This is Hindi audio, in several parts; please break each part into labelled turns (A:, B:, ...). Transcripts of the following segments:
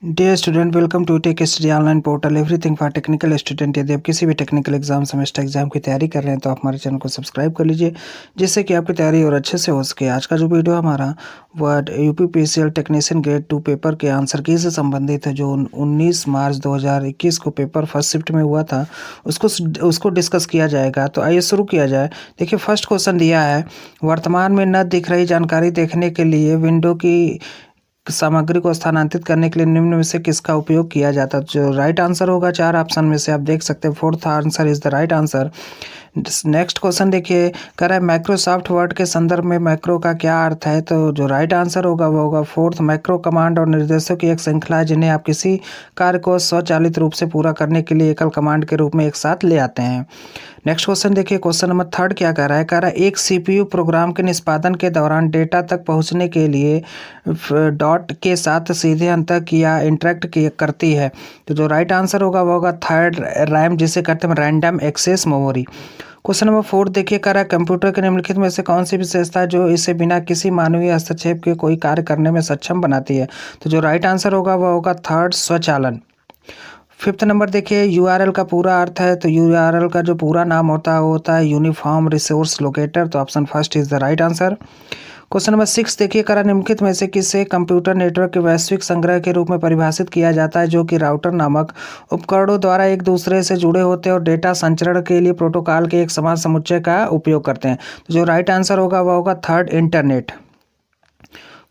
A: Dear student, welcome to tech study online portal everything for technical student. यदि आप किसी भी टेक्निकल एग्जाम सेमेस्टर एग्जाम की तैयारी कर रहे हैं तो आप हमारे चैनल को सब्सक्राइब कर लीजिए, जिससे कि आपकी तैयारी और अच्छे से हो सके। आज का जो वीडियो हमारा वह यूपीपीसीएल टेक्नीशियन ग्रेड 2 पेपर के आंसर की से संबंधित है, जो 19 मार्च 2021 को पेपर फर्स्ट शिफ्ट में हुआ था, उसको डिस्कस किया जाएगा। तो आइए शुरू किया जाए। देखिए, फर्स्ट क्वेश्चन दिया है, वर्तमान में न दिख रही जानकारी देखने के लिए विंडो की सामग्री को स्थानांतरित करने के लिए निम्न में से किसका उपयोग किया जाता है। जो राइट आंसर होगा, चार ऑप्शन में से आप देख सकते हैं fourth answer is the right answer. Next question देखिए, कह रहा है माइक्रोसॉफ्ट वर्ड के संदर्भ में मैक्रो का क्या अर्थ है। तो जो राइट आंसर होगा वो होगा फोर्थ, मैक्रो कमांड और निर्देशों की एक श्रृंखला है जिन्हें आप किसी कार्य को स्वचालित रूप से पूरा करने के लिए एकल कमांड के रूप में एक साथ ले आते हैं। नेक्स्ट क्वेश्चन देखिए, क्वेश्चन नंबर थर्ड क्या कह रहा है। कह रहा है एक सीपीयू प्रोग्राम के निष्पादन के दौरान डेटा तक पहुंचने के लिए डॉट के साथ सीधे अंतक या इंटरेक्ट करती है। तो जो राइट आंसर होगा वो होगा थर्ड, रैम, जिसे कहते हैं random access memory. Question number fourth देखिए, कह रहा है कंप्यूटर के निम्नलिखित में से कौन सी विशेषता है जो इसे बिना किसी मानवीय हस्तक्षेप के कोई कार्य करने में सक्षम बनाती है। तो जो राइट आंसर होगा वो होगा थर्ड, स्वचालन। फिफ्थ नंबर देखिए, यूआरएल का पूरा अर्थ है। तो यूआरएल का जो पूरा नाम होता है वो होता है यूनिफॉर्म रिसोर्स लोकेटर। तो option first is the right answer. Question number six देखिए, करा निम्नलिखित में से किसे कंप्यूटर नेटवर्क के वैश्विक संग्रह के रूप में परिभाषित किया जाता है, जो कि राउटर नामक उपकरणों द्वारा एक दूसरे से जुड़े होते हैं और डेटा संचरण के लिए प्रोटोकॉल के एक समान समुच्चय का उपयोग करते हैं। तो जो राइट आंसर होगा वह होगा थर्ड, इंटरनेट।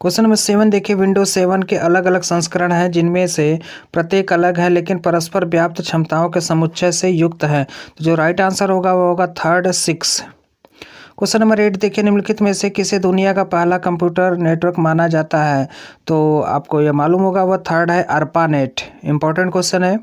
A: क्वेश्चन नंबर 7 देखिए, विंडोज 7 के अलग अलग संस्करण हैं जिनमें से प्रत्येक अलग है लेकिन परस्पर व्याप्त क्षमताओं के समुच्चय से युक्त है। तो जो राइट आंसर होगा वो होगा थर्ड, 6। क्वेश्चन नंबर 8 देखिए, निम्नलिखित में से किसे दुनिया का पहला कंप्यूटर नेटवर्क माना जाता है। तो आपको यह मालूम होगा वह थर्ड है, अर्पानेट। इंपॉर्टेंट क्वेश्चन है।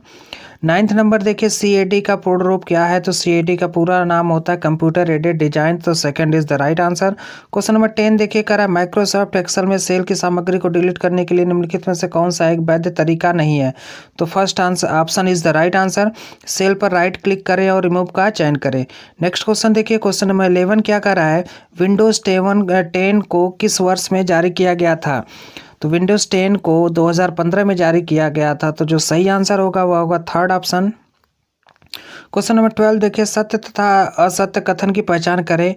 A: नाइन्थ नंबर देखिए, सीएडी का पूर्ण रूप क्या है। तो सीएडी का पूरा नाम होता है कंप्यूटर एडेड डिजाइन। तो second is the right answer. Question number 10 देखिए, कह रहा है माइक्रोसॉफ्ट एक्सेल में सेल की सामग्री को डिलीट करने के लिए निम्नलिखित में से कौन सा एक वैध तरीका नहीं है। तो first answer option is the right answer, cell पर राइट क्लिक करें और रिमूव का चयन करें। नेक्स्ट क्वेश्चन देखिए, क्वेश्चन नंबर 11 क्या कह रहा है, विंडोज 10 को किस वर्ष में जारी किया गया था। तो विंडोज 10 को 2015 में जारी किया गया था। तो जो सही आंसर होगा वह होगा थर्ड ऑप्शन। क्वेश्चन नंबर 12 देखिए, सत्य तथा असत्य कथन की पहचान करें।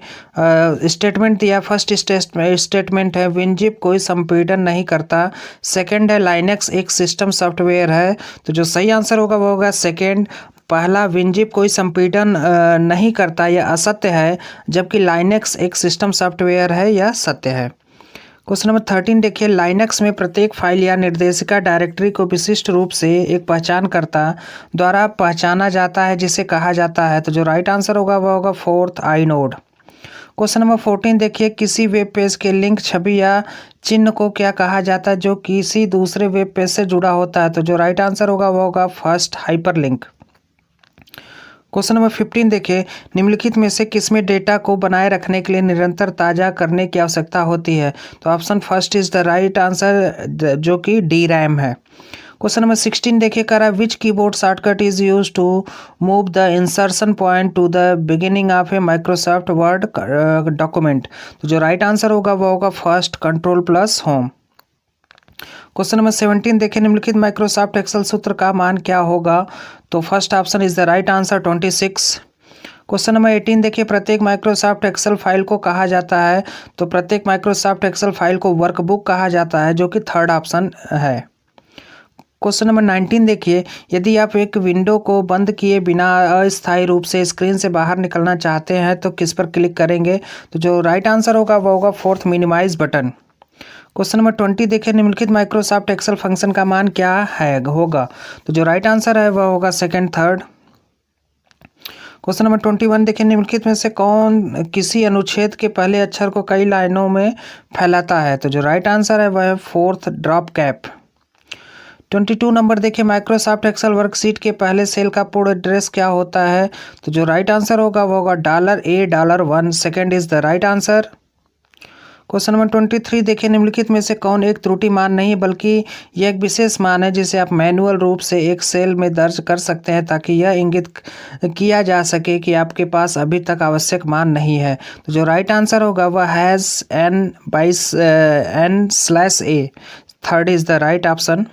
A: स्टेटमेंट दिया, फर्स्ट स्टेटमेंट है विनजिप कोई संपीड़न नहीं करता। सेकंड है लाइनेक्स एक सिस्टम सॉफ्टवेयर है। तो जो सही आंसर होगा वो होगा सेकंड, पहला, विनजिप कोई संपीड़न नहीं करता, यह असत्य है, जबकि लाइनेक्स एक सिस्टम सॉफ्टवेयर है, यह सत्य है। क्वेश्चन नंबर 13 देखिए, लाइनक्स में प्रत्येक फाइल या निर्देशिका डायरेक्टरी को विशिष्ट रूप से एक पहचानकर्ता द्वारा पहचाना जाता है जिसे कहा जाता है। तो जो राइट आंसर होगा वह होगा फोर्थ, आइनोड। क्वेश्चन नंबर 14 देखिए, किसी वेब पेज के लिंक, छवि या चिन्ह को क्या कहा जाता है जो किसी दूसरे वेब पेज से जुड़ा होता है। तो जो राइट आंसर होगा वह होगा फर्स्ट, हाइपरलिंक। क्वेश्चन नंबर 15 देखिए, निम्नलिखित में से किसमें डेटा को बनाए रखने के लिए निरंतर ताज़ा करने की आवश्यकता होती है। तो option first is the right answer, जो कि डी रैम है। क्वेश्चन नंबर 16 देखिए, कह रहा है which keyboard shortcut is use to move the insertion point to the beginning of a Microsoft Word document. तो जो राइट आंसर होगा वह होगा first, control plus home. Question number 17 देखिए, निम्नलिखित माइक्रोसॉफ्ट एक्सेल सूत्र का मान क्या होगा। तो first option is the right answer, 26। Question number 18 देखिए, प्रत्येक माइक्रोसॉफ्ट एक्सेल फाइल को कहा जाता है। तो प्रत्येक माइक्रोसॉफ्ट एक्सेल फाइल को वर्कबुक कहा जाता है, जो कि थर्ड ऑप्शन है। क्वेश्चन नंबर 19 देखिए, यदि आप एक विंडो को बंद किए बिना अस्थायी रूप से स्क्रीन से बाहर निकलना चाहते हैं तो किस पर क्लिक करेंगे। तो जो राइट आंसर होगा वह होगा fourth, minimize button. Question number 20 देखिए, निम्नलिखित माइक्रोसॉफ्ट एक्सेल फंक्शन का मान क्या है होगा। तो जो राइट आंसर है वह होगा सेकंड, थर्ड। क्वेश्चन नंबर 21 देखिए, निम्नलिखित में से कौन किसी अनुच्छेद के पहले अक्षर को कई लाइनों में फैलाता है। तो जो राइट आंसर है वह है फोर्थ, ड्रॉप कैप। 22 नंबर देखिए, माइक्रोसॉफ्ट एक्सेल वर्कशीट के पहले सेल का पूर्ण एड्रेस क्या होता है। तो जो राइट आंसर होगा वह होगा $A$1। Second is the right answer. Question number 23 देखिए, निम्नलिखित में से कौन एक त्रुटि मान नहीं बल्कि यह एक विशेष मान है जिसे आप मैनुअल रूप से एक सेल में दर्ज कर सकते हैं ताकि यह इंगित किया जा सके कि आपके पास अभी तक आवश्यक मान नहीं है। तो जो राइट आंसर होगा वह has n/n/a। Third is the right option.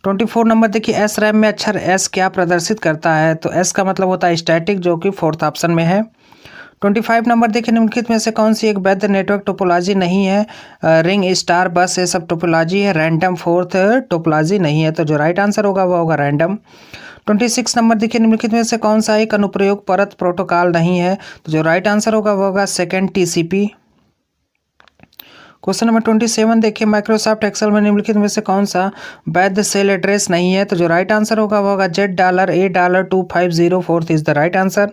A: 24 नंबर देखिए एस रैम में अक्षर एस क्या प्रदर्शित करता है, तो एस का मतलब होता है स्टैटिक, जो कि फोर्थ ऑप्शन में है। 25 नंबर देखिए निम्नलिखित में से कौन सी एक वैध नेटवर्क टोपोलॉजी नहीं है, रिंग स्टार बस ये सब टोपोलॉजी है, रैंडम फोर्थ टोपोलॉजी नहीं है, तो जो राइट आंसर होगा वो होगा रैंडम। 26 नंबर देखिए निम्नलिखित में से कौन सा एक अनुप्रयोग परत प्रोटोकॉल नहीं है, तो जो राइट आंसर होगा वो होगा सेकेंड टीसीपी। क्वेश्चन नंबर 27 देखिए माइक्रोसॉफ्ट एक्सेल में निम्नलिखित में से कौन सा वैध सेल एड्रेस नहीं है, तो जो राइट आंसर होगा वो होगा $8.2504 is the right answer.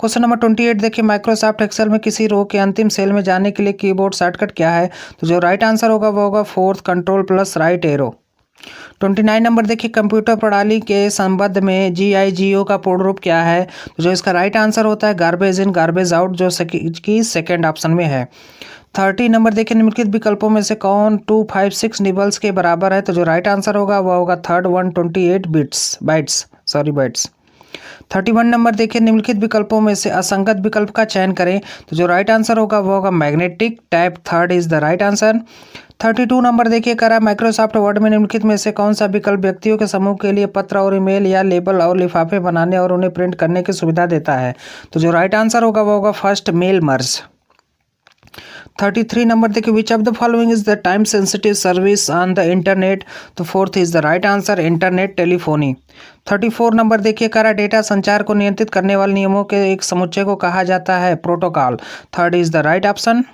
A: Question number 28 देखिए माइक्रोसॉफ्ट एक्सेल में किसी रो के अंतिम सेल में जाने के लिए कीबोर्ड शॉर्टकट क्या है, तो जो राइट आंसर होगा वो होगा fourth control plus right arrow. 29 number देखिए कंप्यूटर प्रणाली के संबंध में GIGO का पूर्ण रूप क्या है, तो जो इसका राइट आंसर होता है गार्बेज इन गार्बेज आउट, जो की सेकेंड ऑप्शन में है। 30 नंबर देखिए निम्नलिखित विकल्पों में से कौन 256 निबल्स के बराबर है, तो जो राइट आंसर होगा वह होगा थर्ड 128 बाइट्स। 31 नंबर देखिए निम्नलिखित विकल्पों में से असंगत विकल्प का चयन करें, तो जो राइट आंसर होगा वह होगा magnetic type, third is the right answer. 32 नंबर देखिए करा माइक्रोसॉफ्ट वर्ड में निम्नलिखित में से कौन सा विकल्प व्यक्तियों के समूह के लिए पत्र और ईमेल या लेबल और लिफाफे बनाने और उन्हें प्रिंट करने की सुविधा देता है, तो जो राइट आंसर होगा वह होगा फर्स्ट मेल मर्ज। 33 नंबर देखिए which of the following is the time sensitive service on the internet, तो fourth is the right answer internet telephony. 34 नंबर देखिए करा डेटा संचार को नियंत्रित करने वाले नियमों के एक समुच्चय को कहा जाता है protocol, third is the right option.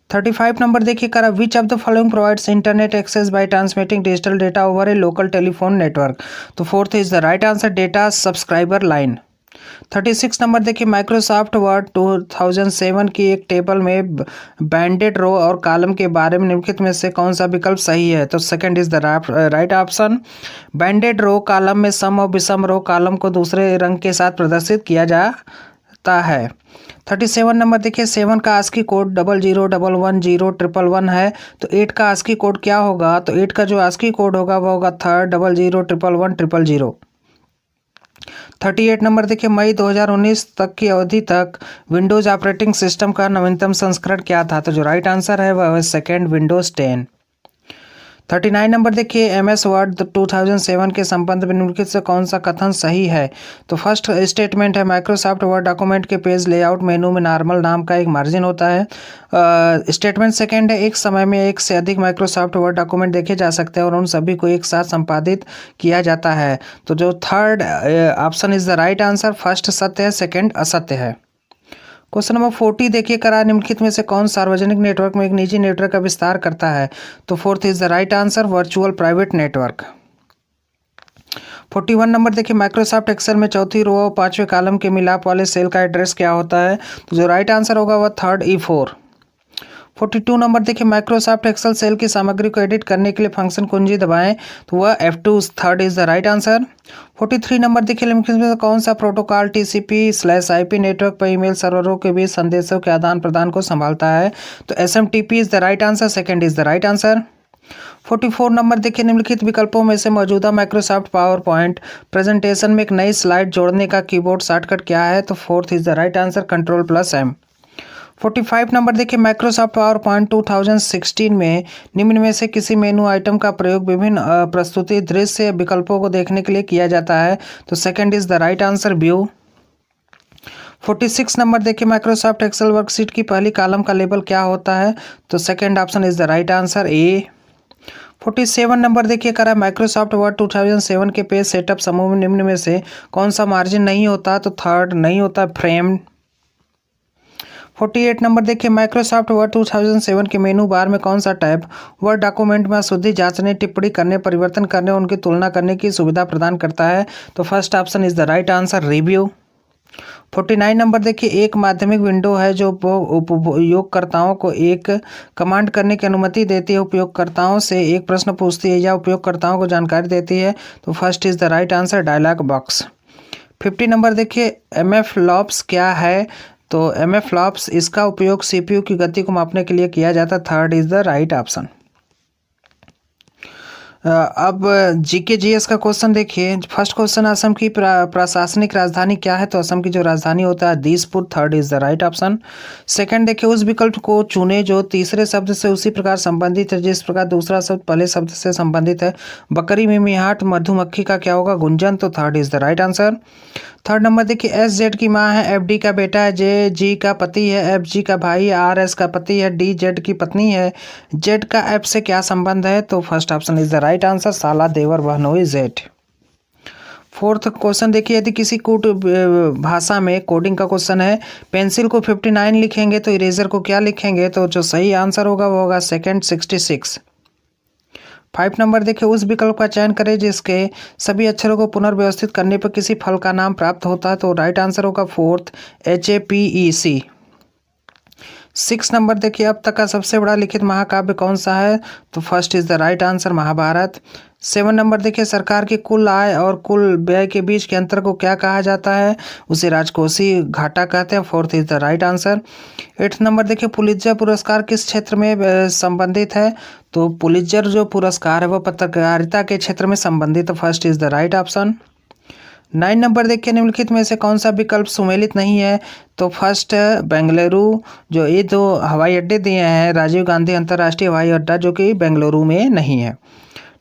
A: 35 नंबर देखिए करा which of the following provides internet access by transmitting digital data over a local telephone network, तो fourth is the right answer data subscriber line. 36 नंबर देखिए माइक्रोसॉफ्ट वर्ड 2007 की एक टेबल में बैंडेड रो और कॉलम के बारे में निम्नलिखित में से कौन सा विकल्प सही है, तो second is the right option. Banded row column में सम और विषम रो कॉलम को दूसरे रंग के साथ प्रदर्शित किया जाता है। 37 नंबर देखिए 7 का आस्की कोड 00110111 है, तो 8 का आस्की कोड क्या होगा, तो 8 का जो आस्की कोड होगा वो होगा थर्ड 00111100। 38 नंबर देखिए मई 2019 तक की अवधि तक विंडोज ऑपरेटिंग सिस्टम का नवीनतम संस्करण क्या था, तो जो राइट आंसर है वह सेकेंड विंडोज 10। 39 नंबर देखिए MS वर्ड 2007 के संबंध में निम्नलिखित से कौन सा कथन सही है, तो फर्स्ट स्टेटमेंट है माइक्रोसॉफ्ट वर्ड डॉक्यूमेंट के पेज लेआउट मेनू में नॉर्मल नाम का एक मार्जिन होता है। स्टेटमेंट सेकंड है एक समय में एक से अधिक माइक्रोसॉफ्ट वर्ड डॉक्यूमेंट देखे जा सकते हैं और उन सभी को एक साथ संपादित किया जाता है, तो जो third option is the right answer, first सत्य है सेकेंड असत्य है। क्वेश्चन नंबर 40 देखिए करा निम्नलिखित में से कौन सार्वजनिक नेटवर्क में एक निजी नेटवर्क का विस्तार करता है, तो fourth is the right answer virtual private network. 41 number देखिए माइक्रोसॉफ्ट एक्सेल में चौथी रो और पांचवें कॉलम के मिलाप वाले सेल का एड्रेस क्या होता है, तो जो राइट आंसर होगा वह थर्ड E4। 42 नंबर देखिए माइक्रोसॉफ्ट एक्सेल सेल की सामग्री को एडिट करने के लिए फंक्शन कुंजी दबाएं, तो वह F2 third is the right answer. 43 number देखिए निम्नलिखित में कौन सा प्रोटोकॉल TCP/IP नेटवर्क पर ईमेल सर्वरों के बीच संदेशों के आदान प्रदान को संभालता है, तो SMTP is the right answer, second is the right answer. 44 number देखिए निम्नलिखित विकल्पों में से मौजूदा माइक्रोसॉफ्ट पावर पॉइंट प्रेजेंटेशन में एक नई स्लाइड जोड़ने का कीबोर्ड शॉर्टकट क्या है, तो fourth is the right answer Ctrl+M। 45 number देखिए माइक्रोसॉफ्ट पावर पॉइंट 2016 में निम्न में से किसी मेनू आइटम का प्रयोग विभिन्न प्रस्तुति दृश्य विकल्पों को देखने के लिए किया जाता है, तो second is the right answer view. 46 number देखिए माइक्रोसॉफ्ट एक्सेल वर्कशीट की पहली कॉलम का लेबल क्या होता है, तो second option is the right answer A. 47 number देखिए करा माइक्रोसॉफ्ट वर्ड 2007 के पेज सेटअप समूह में निम्न में से कौन सा मार्जिन नहीं होता, तो थर्ड नहीं होता फ्रेम। 48 नंबर देखिए माइक्रोसॉफ्ट वर्ड 2007 के मेनू बार में कौन सा टैब वर्ड डॉक्यूमेंट में अशुद्धि जांचने, टिप्पणी करने, परिवर्तन करने, उनकी तुलना करने की सुविधा प्रदान करता है, तो first option is the right answer review. 49 number देखिए एक माध्यमिक विंडो है जो उपयोगकर्ताओं को एक कमांड करने की अनुमति देती है, उपयोगकर्ताओं से एक प्रश्न पूछती है या उपयोगकर्ताओं को जानकारी देती है, तो first is the right answer dialog box. 50 number देखिए MFLOPS क्या है, तो MFLOPS इसका उपयोग CPU की गति को मापने के लिए किया जाता है, third is the right option. अब जीके जीएस का क्वेश्चन देखिए। फर्स्ट क्वेश्चन, असम की प्रशासनिक राजधानी क्या है? तो असम की जो राजधानी होता है Dispur, third is the right option. Second देखिए, उस विकल्प को चुने जो तीसरे शब्द से उसी प्रकार संबंधित है जिस प्रकार दूसरा शब्द पहले शब्द से संबंधित है। बकरी मिमिहाट मधुमक्खी का क्या होगा? गुंजन। तो third is the right answer. Third number देखिए, एस जेड की माँ है, एफ डी का बेटा है, जे जी का पति है, एफ जी का भाई है, आर एस का पति है, डी जेड की पत्नी है, जेड का एफ से क्या संबंध है? तो first option is the right answer, साला देवर बहनोई जेड। फोर्थ क्वेश्चन देखिए, यदि किसी कूट भाषा में कोडिंग का क्वेश्चन है, पेंसिल को 59 लिखेंगे तो इरेजर को क्या लिखेंगे? तो जो सही आंसर होगा वो होगा सेकेंड 66। 5 नंबर देखिए, उस विकल्प का चयन करें जिसके सभी अक्षरों को पुनर्व्यवस्थित करने पर किसी फल का नाम प्राप्त होता है। तो राइट आंसर होगा फोर्थ HAPEC। 6 नंबर देखिए, अब तक का सबसे बड़ा लिखित महाकाव्य कौन सा है? तो first is the right answer, Mahabharat. 7 number देखिए, सरकार की कुल आय और कुल व्यय के बीच के अंतर को क्या कहा जाता है? उसे राजकोषीय घाटा कहते हैं। Fourth is the right answer. 8 नंबर देखिए, पुलित्जर पुरस्कार किस क्षेत्र में संबंधित है? तो पुलित्जर जो पुरस्कार है वो पत्रकारिता के क्षेत्र में संबंधित है। First is the right option. 9 number देखिए, निम्नलिखित में से कौन सा विकल्प सुमेलित नहीं है? तो फर्स्ट बेंगलुरु, जो ये दो हवाई अड्डे दिए हैं, राजीव गांधी अंतर्राष्ट्रीय हवाई अड्डा जो कि बेंगलुरु में नहीं है।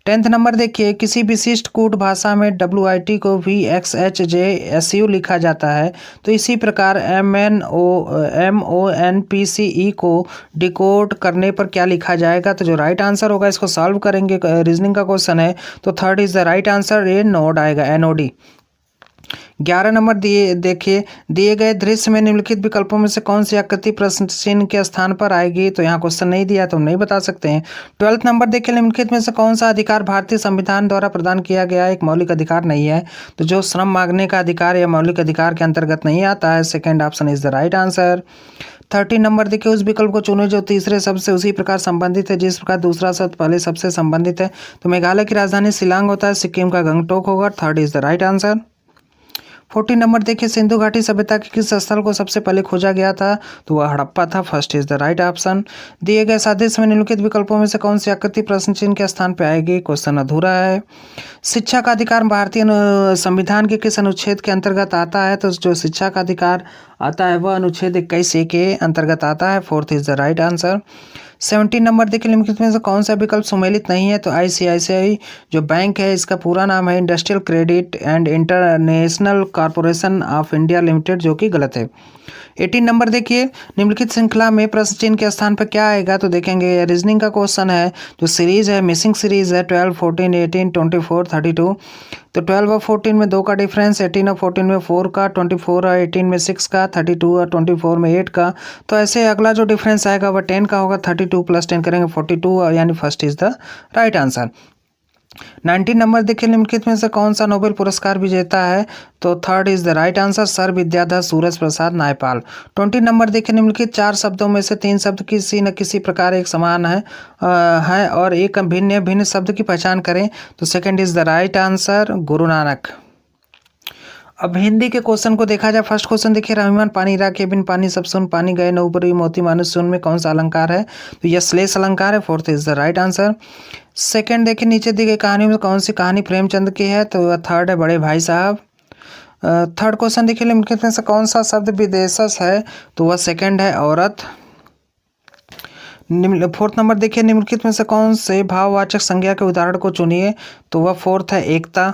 A: 10th नंबर देखिए, किसी विशिष्ट कूट भाषा में WIT को VXHJSU लिखा जाता है, तो इसी प्रकार MONPCE को डिकोड करने पर क्या लिखा जाएगा? तो जो राइट आंसर होगा, इसको सॉल्व करेंगे, रीजनिंग का क्वेश्चन है, तो third is the right answer, ये नोड आएगा, NOD। 11 नंबर दिए गए दृश्य में निम्नलिखित विकल्पों में से कौन सी आकृति प्रश्न चिन्ह के स्थान पर आएगी? तो यहाँ क्वेश्चन नहीं दिया तो नहीं बता सकते हैं। 12th नंबर देखिए, निम्नलिखित में से कौन सा अधिकार भारतीय संविधान द्वारा प्रदान किया गया एक मौलिक अधिकार नहीं है? तो जो श्रम मांगने का अधिकार या मौलिक अधिकार के अंतर्गत नहीं आता है। Second option is the right answer. 13 नंबर देखिए, उस विकल्प को चुने जो तीसरे शब्द से उसी प्रकार संबंधित है जिस प्रकार दूसरा शब्द पहले शब्द से संबंधित है। तो मेघालय की राजधानी शिलांग होता है, सिक्किम का गंगटोक होगा। Third is the right answer. 14 number देखिए, सिंधु घाटी सभ्यता के किस स्थल को सबसे पहले खोजा गया था? तो वह हड़प्पा था। First is the right option. दिए गए सादृश्य में निम्नलिखित विकल्पों में से कौन सी आकृति प्रश्न चिन्ह के स्थान पर आएगी? क्वेश्चन अधूरा है। शिक्षा का अधिकार भारतीय संविधान के किस अनुच्छेद के अंतर्गत आता है? तो जो शिक्षा का अधिकार आता है वह अनुच्छेद 21A के अंतर्गत आता है। Fourth is the right answer. 17 number देखिए, निम्नलिखित में से कौन सा विकल्प सुमेलित नहीं है? तो ICICI जो बैंक है, इसका पूरा नाम है industrial credit and international corporation of India limited, जो कि गलत है। 18 नंबर देखिए, निम्नलिखित श्रृंखला में प्रश्न चिन्ह के स्थान पर क्या आएगा? तो देखेंगे, रीजनिंग का क्वेश्चन है, जो सीरीज है मिसिंग सीरीज है 12, 14, 18, 24, 32। तो 12 और 14 में 2 का डिफरेंस, 18 और 14 में 4 का, 24 और 18 में 6 का, 32 और 24 में 8 का। तो ऐसे अगला जो डिफरेंस आएगा वह 10 का होगा। 32 + 10 करेंगे 42, यानी first is the right answer. 19 number देखिए, निम्नलिखित में से कौन सा नोबेल पुरस्कार विजेता है? तो third is the right answer, sir Vidyadhar Suraj Prasad Naipal. 20 number देखिए, निम्नलिखित 4 शब्दों में से 3 शब्द किसी न किसी प्रकार एक समान है और एक भिन्न भिन्न शब्द की पहचान करें। तो second is the right answer, Guru Nanak. अब हिंदी के क्वेश्चन को देखा जाए। फर्स्ट क्वेश्चन देखिए, रहीमान पानी राखे बिन पानी सब सुन पानी गए नौबरी मोती मानुष सुन में कौन सा अलंकार है? तो यह श्लेष अलंकार है। Fourth is the right answer. Second देखिए, नीचे दी गई कहानी में कौन सी कहानी प्रेमचंद की है? तो वह थर्ड है, बड़े भाई साहब। थर्ड क्वेश्चन देखिए, निम्नलिखित में से कौन सा शब्द विदेशस है? तो वह सेकंड है, औरत। फोर्थ नंबर देखिए, निम्नलिखित में से कौन से भाववाचक संज्ञा के उदाहरण को चुनिए? तो वह फोर्थ है, एकता।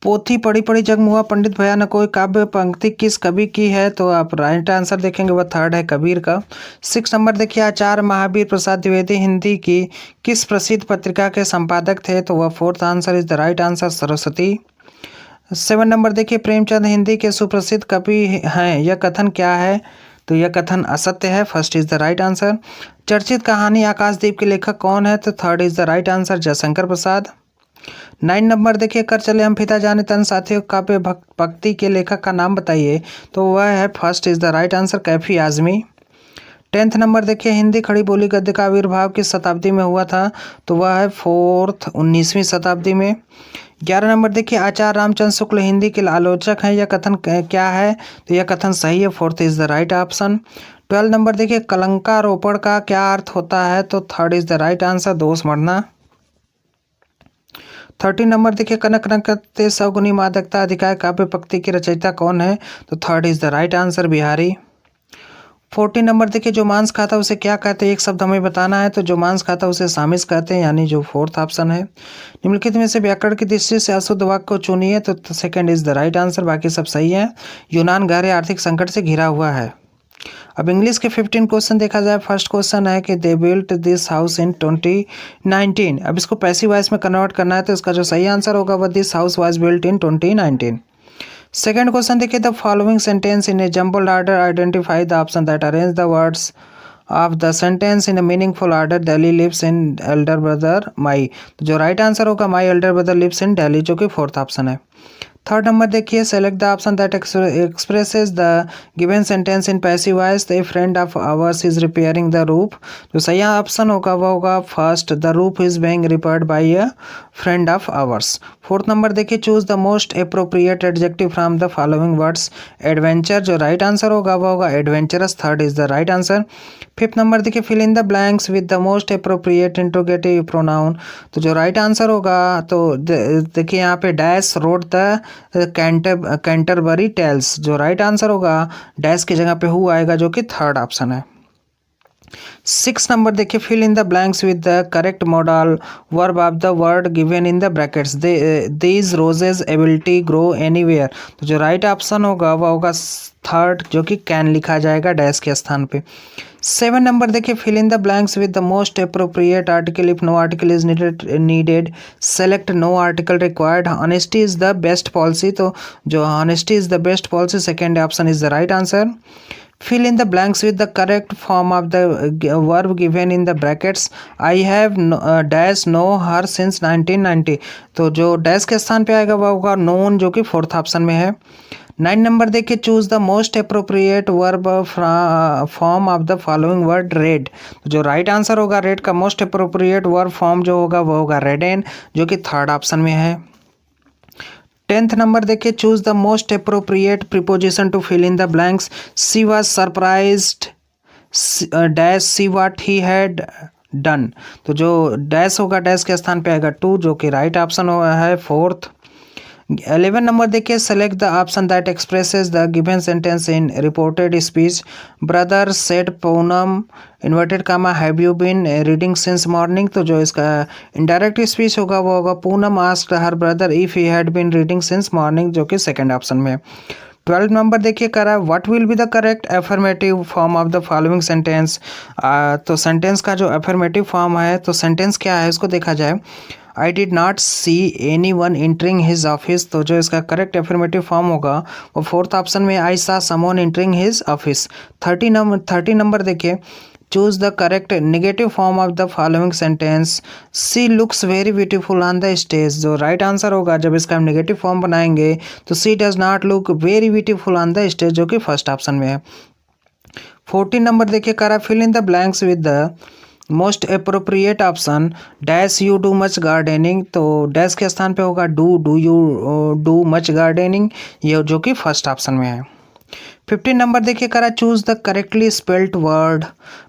A: पोथी पढ़ी पढ़ी जगमुआ पंडित भया न कोई काव्य पंक्ति किस कवि की है? तो आप राइट आंसर देखेंगे, वह थर्ड है, कबीर का। 6 नंबर देखिए, आचार्य महावीर प्रसाद द्विवेदी हिंदी की किस प्रसिद्ध पत्रिका के संपादक थे? तो वह fourth answer is the right answer, Saraswati. 7 number देखिए, प्रेमचंद हिंदी के सुप्रसिद्ध कवि हैं, यह कथन क्या है? तो यह कथन असत्य है। First is the right answer. चर्चित कहानी आकाशदीप के लेखक कौन है? तो third is the right answer, Jaishankar Prasad. 9 number देखिए, कर चले हम पिता जाने तन साथियों काव्य भक्ति के लेखक का नाम बताइए। तो वह है, first is the right answer, Kaifi Azmi. 10th number देखिए, हिंदी खड़ी बोली गद्य का आविर्भाव किस शताब्दी में हुआ था? तो वह है फोर्थ, 19वीं शताब्दी में। 11 नंबर देखिए, आचार्य रामचंद्र शुक्ल हिंदी के आलोचक हैं, यह कथन क्या है? तो यह कथन सही है। Fourth is the right option. 12 number देखिए कलंका रोपड़ का क्या अर्थ होता है, तो third is the right answer, दोष मरना। 13 नंबर देखिए कनक नकते सगुनी मादकता अधिकार काव्य पंक्ति की रचयिता कौन है, तो third is the right answer, Bihari. 14 number देखिए जो मांस खाता है उसे क्या कहते हैं, एक शब्द हमें बताना है, तो जो मांस खाता है उसे सामिस कहते हैं, यानी जो फोर्थ ऑप्शन है। निम्नलिखित में से व्याकरण की दृष्टि से अशुद्ध वाक्य को चुनिए, तो second is the right answer, बाकी सब सही है। यूनान गहरे आर्थिक संकट से घिरा हुआ है। अब इंग्लिश के 15 क्वेश्चन देखा जाए। फर्स्ट क्वेश्चन है कि they built this house in 2019। अब इसको पैसिव वॉइस में कन्वर्ट करना है, तो इसका जो सही आंसर होगा वह this house was built in 2019। Second question देखिए the following sentence in a jumbled order identify the option that arrange the words of the sentence in a meaningful order. Delhi lives in elder brother my, तो जो राइट आंसर होगा my elder brother lives in Delhi, जो कि फोर्थ ऑप्शन है। थर्ड नंबर देखिए select the option that expresses the given sentence in passive voice. The friend of ours is repairing the roof, जो सही ऑप्शन होगा वह होगा first, the roof is being repaired by a friend of ours. Fourth number देखिए choose the most appropriate adjective from the following words. Adventure, जो राइट आंसर होगा वह होगा adventurous, third is the right answer. Fifth number देखिए fill in the blanks with the most appropriate interrogative pronoun, तो जो राइट आंसर होगा तो देखिए यहाँ पे dash wrote the Canterbury tales, जो राइट आंसर होगा डैश की जगह पे हु आएगा, जो कि थर्ड ऑप्शन है। 6 नंबर देखिए fill in the blanks with the correct modal verb of the word given in the brackets. These roses ability grow anywhere, तो जो राइट ऑप्शन होगा वह होगा थर्ड, जो कि कैन लिखा जाएगा डैश के स्थान पे। 7 नंबर देखिए fill in the blanks with the most appropriate article if no article is needed select no article required. Honesty is the best policy, तो जो honesty is the best policy second option is the right answer. Fill in the blanks with the correct form of the verb given in the brackets. I have dash know her since 1990, तो जो डैश के स्थान पे आएगा वह होगा known, जो कि फोर्थ ऑप्शन में है। 9 नंबर देखिए choose the most appropriate verb form of the following word red, जो राइट आंसर होगा रेड का मोस्ट अप्रोप्रिएट वर्ब फॉर्म जो होगा वह होगा रेडन, जो कि थर्ड ऑप्शन में है। 10th नंबर देखिए choose the most appropriate preposition to fill in the blanks. She was surprised dash see what he had done, तो जो डैश होगा डैश के स्थान पे आएगा टू, जो कि राइट ऑप्शन है फोर्थ। 11 नंबर देखिए select the option that expresses the given sentence in reported speech. Brother said Poonam inverted comma have you been reading since morning, तो जो इसका इनडायरेक्ट स्पीच होगा वो होगा Poonam asked her brother if he had been reading since morning, जो कि सेकंड ऑप्शन में। 12 नंबर देखिए करा what will be the correct affirmative form of the following sentence. तो सेंटेंस का जो अफर्मेटिव फॉर्म है, तो सेंटेंस क्या है उसको देखा जाए। I did not see anyone entering his office, तो जो इसका करेक्ट एफर्मेटिव फॉर्म होगा वो फोर्थ ऑप्शन में I saw someone entering his office. 30 नंबर देखिए choose the correct negative form of the following sentence. She looks very beautiful on the stage, जो राइट आंसर होगा जब इसका हम नेगेटिव फॉर्म बनाएंगे तो she does not look very beautiful on the stage, जो कि फर्स्ट ऑप्शन में है। 14 नंबर देखिए करा fill in the blanks with the most appropriate option dash you do much gardening, तो डैश के स्थान पे होगा do you do much gardening, ये जो कि फर्स्ट ऑप्शन में है। 15 नंबर देखिए करा choose the correctly spelled word.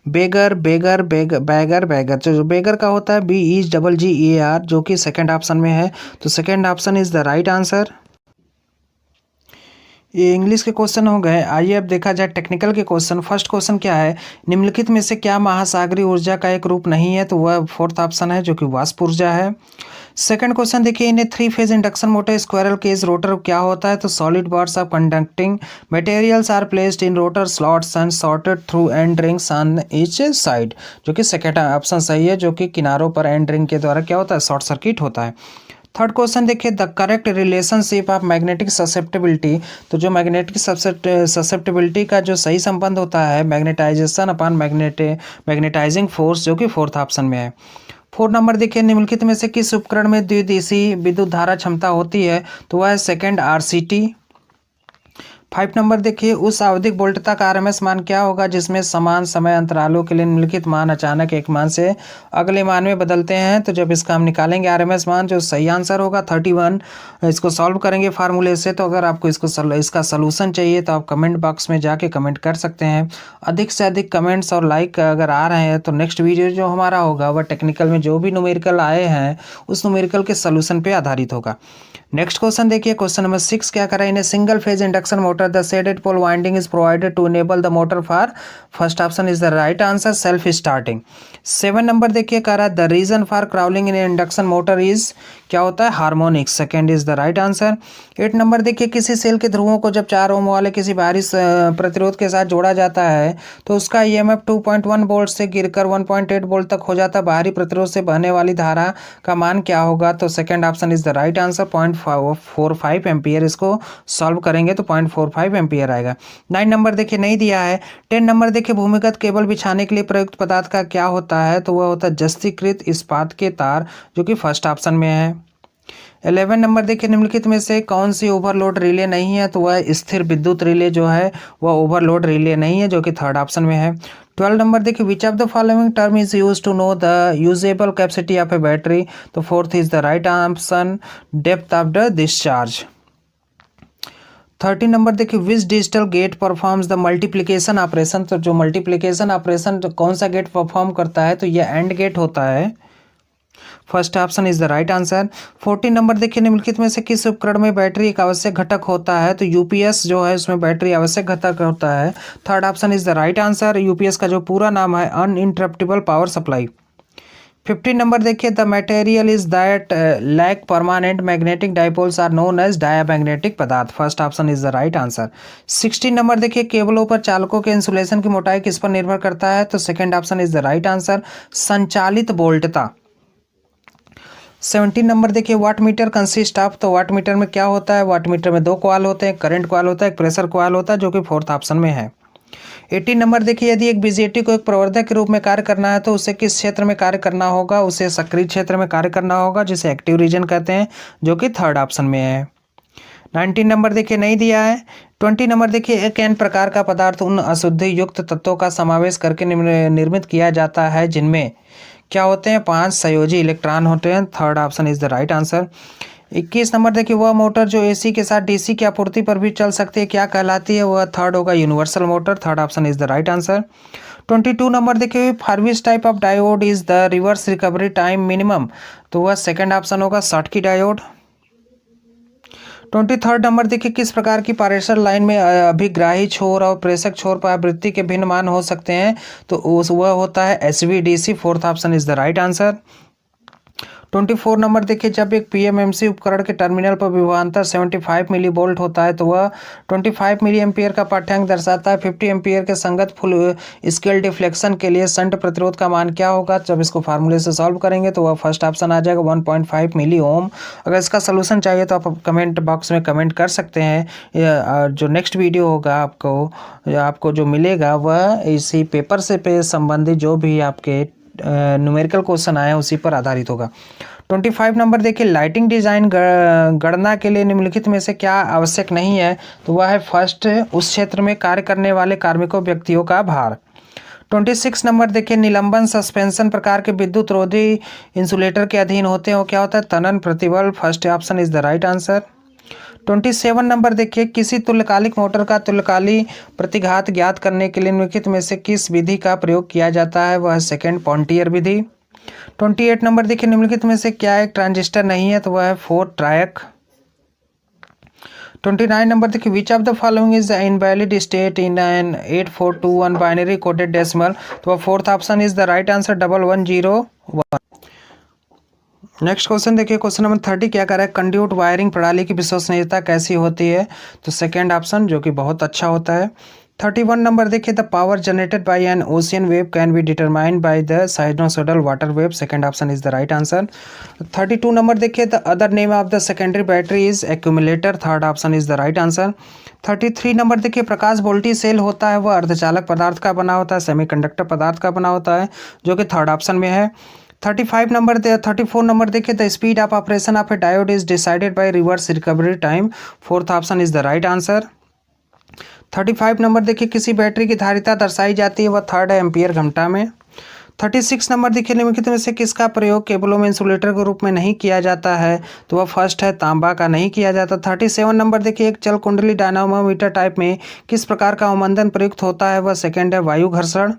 A: Beggar beggar beggar beggar, जो बेगर का होता है BEGGER, जो कि सेकंड ऑप्शन में है, तो second option is the right answer. ये इंग्लिश के क्वेश्चन हो गए। आइए अब देखा जाए टेक्निकल के क्वेश्चन। फर्स्ट क्वेश्चन क्या है, निम्नलिखित में से क्या महासागरीय ऊर्जा का एक रूप नहीं है, तो वह फोर्थ ऑप्शन है, जो कि वाष्प ऊर्जा है। सेकंड क्वेश्चन देखिए in a 3 phase induction motor squirrel cage rotor क्या होता है, तो solid bars of conducting materials are placed in rotor slots and shorted through end rings on each side, जो कि सेकंड ऑप्शन सही है, जो कि किनारों पर एंड रिंग के द्वारा क्या होता है शॉर्ट सर्किट होता है। थर्ड क्वेश्चन देखिए the correct relationship of magnetic susceptibility, तो जो मैग्नेटिक ससेप्टिबिलिटी का जो सही संबंध होता है मैग्नेटाइजेशन अपॉन मैग्नेटाइजिंग फोर्स, जो कि फोर्थ ऑप्शन में है। 4 नंबर देखिए निम्नलिखित में से किस उपकरण में द्विदिशीय विद्युत धारा क्षमता होती है, तो वह है सेकंड RCT। 5 नंबर देखिए उस आवधिक वोल्टता का आरएमएस मान क्या होगा जिसमें समान समय अंतरालों के लिए निम्नलिखित मान अचानक एक मान से अगले मान में बदलते हैं। तो जब इसका हम निकालेंगे आरएमएस मान, जो सही आंसर होगा 31। इसको सॉल्व करेंगे फार्मूले से। तो अगर आपको इसका सलूशन चाहिए तो आप कमेंट बॉक्स में जाके कमेंट कर सकते हैं। अधिक से अधिक कमेंट्स और लाइक अगर आ रहे हैं तो नेक्स्ट वीडियो जो हमारा होगा वह टेक्निकल में जो भी न्यूमेरिकल आए हैं उस न्यूमेरिकल के सलूशन पे आधारित होगा। नेक्स्ट क्वेश्चन देखिए, क्वेश्चन नंबर 6 क्या करा, in a single phase induction motor the shaded pole winding is provided to enable the motor for, first option is the right answer, self starting. 7 number देखिए कह रहा है the reason for crawling in induction motor is, क्या होता है, harmonics, second is the right answer. 8 नंबर देखिए किसी सेल के ध्रुवों को जब 4 ओम वाले किसी भारी प्रतिरोध के साथ जोड़ा जाता है तो उसका ईएमएफ 2.1 वोल्ट से गिरकर 1.8 वोल्ट तक हो जाता है। बाहरी प्रतिरोध से बहने वाली धारा का मान क्या होगा, तो second option is the right answer, 0.45 ampere. इसको सॉल्व करेंगे तो 0.45 एम्पियर आएगा। 9 नंबर देखिए नहीं दिया है। 10 नंबर देखिए भूमिगत केबल बिछाने के लिए प्रयुक्त पदार्थ का क्या होता है, तो वह होता है जस्तीकृत इस्पात के तार, जो कि फर्स्ट ऑप्शन में है। 11 नंबर देखिए निम्नलिखित में से कौन सी ओवरलोड रिले नहीं है, तो वह स्थिर विद्युत रिले जो है वह ओवरलोड रिले नहीं है, जो कि थर्ड ऑप्शन में है। 12 नंबर देखिए which of the following term is use to know the usable capacity of a battery, तो fourth is the right option, depth of the discharge. 13 नंबर देखिए which digital gate performs the multiplication operation, तो जो मल्टीप्लिकेशन ऑपरेशन कौन सा गेट परफॉर्म करता है, तो यह एंड गेट होता है, first option is the right answer. 14 number देखिए निम्नलिखित में से किस उपकरण में बैटरी एक आवश्यक घटक होता है, तो यूपीएस जो है उसमें बैटरी आवश्यक घटक होता है, third option is the right answer. UPS का जो पूरा नाम है अनइंटरप्टेबल पावर सप्लाई। 15 नंबर देखिए the material is that lack permanent magnetic dipoles are known as diamagnetic पदार्थ, first option is the right answer. 16 नंबर देखिए केबलों पर चालकों के इंसुलेशन की मोटाई किस पर निर्भर करता है, तो second option is the right answer, संचालित वोल्टता। 17 नंबर देखिए वाट मीटर कंसिस्ट ऑफ, तो वाट मीटर में क्या होता है, वाट मीटर में 2 कॉइल होते हैं, करंट कॉइल होता है, एक प्रेशर कॉइल होता है, जो कि फोर्थ ऑप्शन में है। 18 नंबर देखिए यदि एक बीजेटी को एक प्रवर्धक के रूप में कार्य करना है तो उसे किस क्षेत्र में कार्य करना होगा, उसे सक्रिय क्षेत्र में कार्य करना होगा, जिसे एक्टिव रीजन कहते हैं, जो कि थर्ड ऑप्शन में है। 19 नंबर देखिए नहीं दिया है। 20 नंबर देखिए एक एन प्रकार का पदार्थ उन अशुद्धि युक्त तत्वों का समावेश करके निर्मित किया जाता है जिनमें क्या होते हैं, 5 संयोजी इलेक्ट्रॉन होते हैं, third option is the right answer. 21 number देखिए वह मोटर जो एसी के साथ डीसी की आपूर्ति पर भी चल सकती है क्या कहलाती है, वह थर्ड होगा universal motor, third option is the right answer. 22 नंबर देखिए for which type of diode is the reverse recovery time minimum, तो वह सेकंड ऑप्शन होगा शॉटकी डायोड। 23 नंबर देखिए किस प्रकार की पारेषण लाइन में अभिग्राही छोर और प्रेषक छोर पर आवृत्ति के भिन्न मान हो सकते हैं, तो वह होता है SVDC, fourth option is the right answer. 24 नंबर देखिए जब एक पीएमएमसी उपकरण के टर्मिनल पर विभवांतर 75 मिली वोल्ट होता है तो वह 25 मिली एम्पियर का पाठ्यांक दर्शाता है। 50 एम्पियर के संगत फुल स्केल डिफ्लेक्शन के लिए शंट प्रतिरोध का मान क्या होगा, जब इसको फार्मूले से सॉल्व करेंगे तो वह फर्स्ट ऑप्शन आ जाएगा 1.5 मिली ओम। अगर इसका सोल्यूशन चाहिए तो आप कमेंट बॉक्स में कमेंट कर सकते हैं। जो नेक्स्ट वीडियो होगा आपको जो मिलेगा वह इसी पेपर से पे संबंधित जो भी आपके न्यूमेरिकल क्वेश्चन आए हैं उसी पर आधारित होगा। 25 नंबर देखिए लाइटिंग डिजाइन गणना के लिए निम्नलिखित में से क्या आवश्यक नहीं है, तो वह है फर्स्ट उस क्षेत्र में कार्य करने वाले कार्मिकों व्यक्तियों का भार। 26 नंबर देखिए निलंबन सस्पेंशन प्रकार के विद्युत रोधी इंसुलेटर के अधीन होते हैं, वो क्या होता है, तनन प्रतिबल, first option is the right answer. 27 number देखिए किसी तुल्यकालिक मोटर का तुल्यकाली प्रतिघात ज्ञात करने के लिए निम्नलिखित में से किस विधि का प्रयोग किया जाता है, वह सेकेंड पॉन्टियर विधि। 28 नंबर देखिए निम्नलिखित में से क्या एक ट्रांजिस्टर नहीं है, तो वह है 4 ट्रायक। 29 नंबर देखिए which of the following is the invalid state in an 8421 binary coded decimal, तो वह fourth option is the right answer 1101। Next question देखिए क्वेश्चन नंबर 30 क्या कर रहा है, कंड्यूट वायरिंग प्रणाली की विश्वसनीयता कैसी होती है, तो सेकेंड ऑप्शन जो कि बहुत अच्छा होता है। 31 नंबर देखिए the power generated by an ocean wave can be determined by the sinusoidal water wave, second option is the right answer. 32 नंबर देखिए the other name of the secondary battery is accumulator, third option is the right answer. 33 नंबर देखिए प्रकाश वोल्टी सेल होता है वह अर्धचालक पदार्थ का बना होता है, सेमीकंडक्टर पदार्थ का बना होता है, जो कि थर्ड ऑप्शन में है। 34 नंबर देखिए the speed of operation of A diode is decided by reverse recovery time, fourth option is the right answer. 35 नंबर देखिए किसी बैटरी की धारिता दर्शाई जाती है, वह थर्ड है एम्पियर घंटा में। 36 नंबर देखिए निम्नलिखित में से किसका प्रयोग केबलों में इंसुलेटर के रूप में नहीं किया जाता है, तो वह फर्स्ट है तांबा का नहीं किया जाता। 37 नंबर देखिए एक चल कुंडली डायनामोमीटर टाइप में किस प्रकार का अवमंदन प्रयुक्त होता है, वह सेकंड है वायु घर्षण।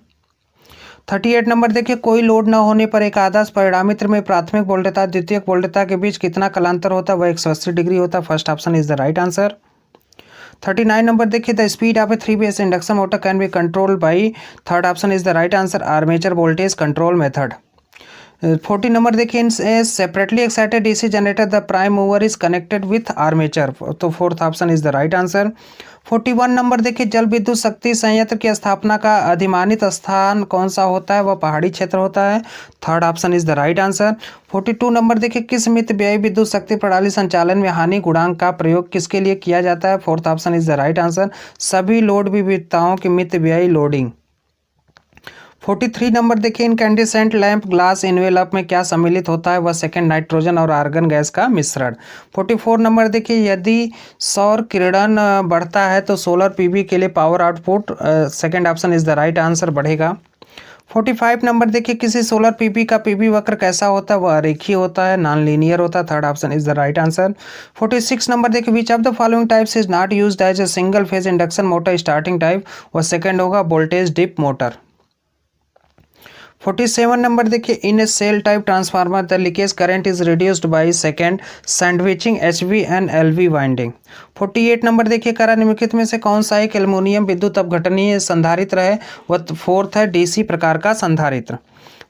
A: 38 नंबर देखिए कोई लोड न होने पर एक आदर्श परिणामित्र में प्राथमिक वोल्टेज द्वितीयक वोल्टेज के बीच कितना कालांतर होता है, वह 180 डिग्री होता है। First option is the right answer. 39 number देखिए the speed of a 3 phase induction motor can be controlled by, third option is the right answer, armature voltage control method. 40 number देखिए in separately excited DC generator the prime mover is connected with armature, तो fourth option is the right answer. 41 number देखिए जल विद्युत शक्ति संयंत्र की स्थापना का अधिमानित स्थान कौन सा होता है, वह पहाड़ी क्षेत्र होता है। Third option is the right answer. 42 number देखिए किस मित व्यय विद्युत शक्ति प्रणाली संचालन में हानि गुणांक का प्रयोग किसके लिए किया जाता है, fourth option is the right answer, सभी लोड विविधताओं की मित व्यय लोडिंग। 43 नंबर देखिए इनकैंडिसेंट लैंप ग्लास इन्वेलप में क्या सम्मिलित होता है, वह सेकंड नाइट्रोजन और आर्गन गैस का मिश्रण। 44 नंबर देखिए यदि सौर किरण बढ़ता है तो सोलर पीवी के लिए power output, second option is the right answer, बढ़ेगा। 45 नंबर देखिए किसी सोलर पीवी का पीवी वक्र कैसा होता है, वह अरेखीय होता है, नॉन लीनियर होता है। Third option is the right answer. 46 number देखिए which of the following types is not used as a single phase induction motor starting type, वह सेकंड होगा वोल्टेज डिप मोटर। 47 नंबर देखिए in a shell type transformer the leakage current is reduced by second sandwiching HV and LV winding. 48 number देखिए करा निम्नलिखित में से कौन सा एक एल्युमिनियम विद्युत अपघटनीय संधारित्र है, वह फोर्थ है डीसी प्रकार का संधारित्र।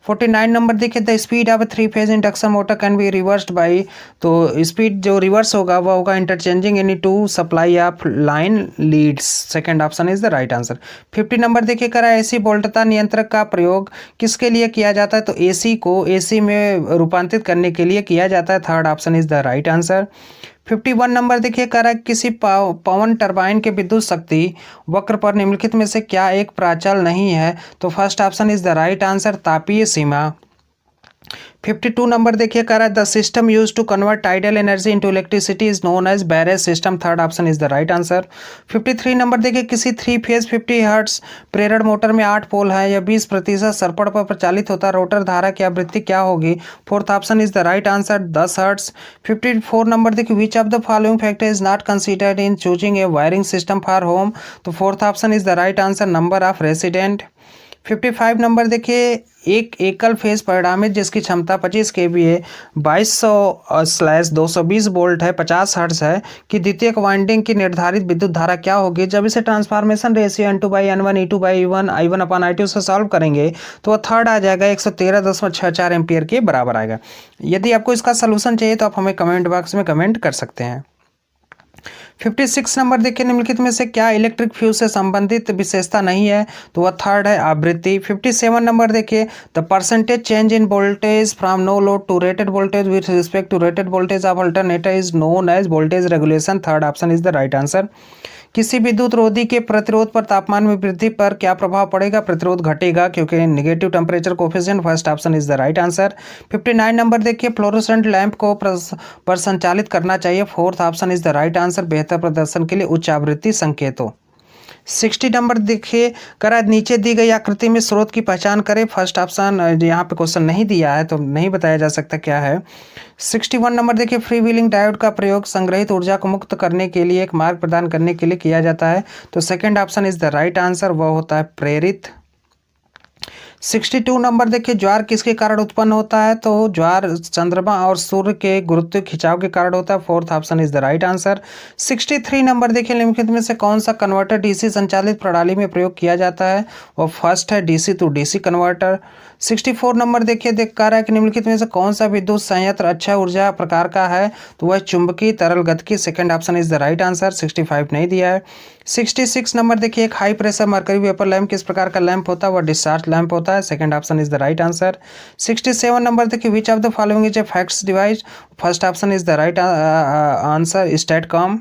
A: 49 नंबर देखिए the speed of 3 phase induction motor can be reversed by, तो स्पीड जो रिवर्स होगा वह होगा interchanging any two supply of line leads, second option is the right answer. 50 number देखिए करा एसी वोल्टता नियंत्रक का प्रयोग किसके लिए किया जाता है, तो एसी को एसी में रूपांतरित करने के लिए किया जाता है। Third option is the right answer. 51 number देखिए करा किसी पवन टरबाइन के विद्युत शक्ति वक्र पर निम्नलिखित में से क्या एक प्राचल नहीं है, तो first option is the right answer, तापीय सीमा। 52 नंबर देखिए करा the system use to convert tidal energy into electricity is known as barrage system, third option is the right answer. 53 number देखिए किसी 3 फेज 50 हर्ट्ज प्रेरण मोटर में 8 पोल है या 20% सर्पण पर प्रचालित होता है, रोटर धारा की आवृत्ति क्या होगी, fourth option is the right answer, 10 hertz. 54 number देखिए which of the following factor is not considered in choosing a wiring system for home, तो fourth option is the right answer, number of resident. 55 number देखिए एक एकल फेज परिणामित जिसकी क्षमता 25 kVA 2200/220 वोल्ट है, 50 हर्ट्ज है कि द्वितीयक वाइंडिंग की निर्धारित विद्युत धारा क्या होगी, जब इसे transformation ratio N2/N1 E2/E1 I1/I2 से सॉल्व करेंगे तो वह थर्ड आ जाएगा 113.64 एम्पियर के बराबर आएगा। यदि आपको इसका सलूशन चाहिए तो आप हमें कमेंट बॉक्स में कमेंट कर सकते हैं। 56 नंबर देखिए निम्नलिखित में से क्या इलेक्ट्रिक फ्यूज से संबंधित विशेषता नहीं है, तो वह थर्ड है आवृत्ति। 57 नंबर देखिए the percentage change in voltage from no load to rated voltage with respect to rated voltage of alternator is known as voltage regulation, third option is the right answer. किसी विद्युत रोधी के प्रतिरोध पर तापमान में वृद्धि पर क्या प्रभाव पड़ेगा, प्रतिरोध घटेगा क्योंकि negative temperature coefficient, first option is the right answer. 59 number देखिए फ्लोरोसेंट लैंप को पर संचालित करना चाहिए, fourth option is the right answer, बेहतर प्रदर्शन के लिए उच्च आवृत्ति संकेतों। 60 नंबर देखिए करा नीचे दी गई आकृति में स्रोत की पहचान करें, फर्स्ट ऑप्शन यहाँ पे क्वेश्चन नहीं दिया है तो नहीं बताया जा सकता क्या है। 61 नंबर देखिए फ्री व्हीलिंग डायोड का प्रयोग संग्रहित ऊर्जा को मुक्त करने के लिए एक मार्ग प्रदान करने के लिए किया जाता है, तो second option is the right answer, वह होता है प्रेरित। 62 नंबर देखिए ज्वार किसके कारण उत्पन्न होता है, तो ज्वार चंद्रमा और सूर्य के गुरुत्व खिंचाव के कारण होता है, fourth option is the right answer. 63 number देखिए निम्नलिखित में से कौन सा कन्वर्टर डीसी संचालित प्रणाली में प्रयोग किया जाता है, वो फर्स्ट है DC to DC converter. 64 number देखिए देख कर रहा है कि निम्नलिखित में से कौन सा विद्युत संयंत्र अच्छा ऊर्जा प्रकार का है, तो वह चुंबकीय तरल गतिकी, second option is the right answer, 65 नहीं दिया है। 66 नंबर देखिए एक high pressure mercury vapour lamp किस प्रकार का लैंप होता है, वह डिस्चार्ज लैंप होता है, second option is the right answer. 67 number देखिए which of the following is a FACTS device, first option is the right answer, STATCOM.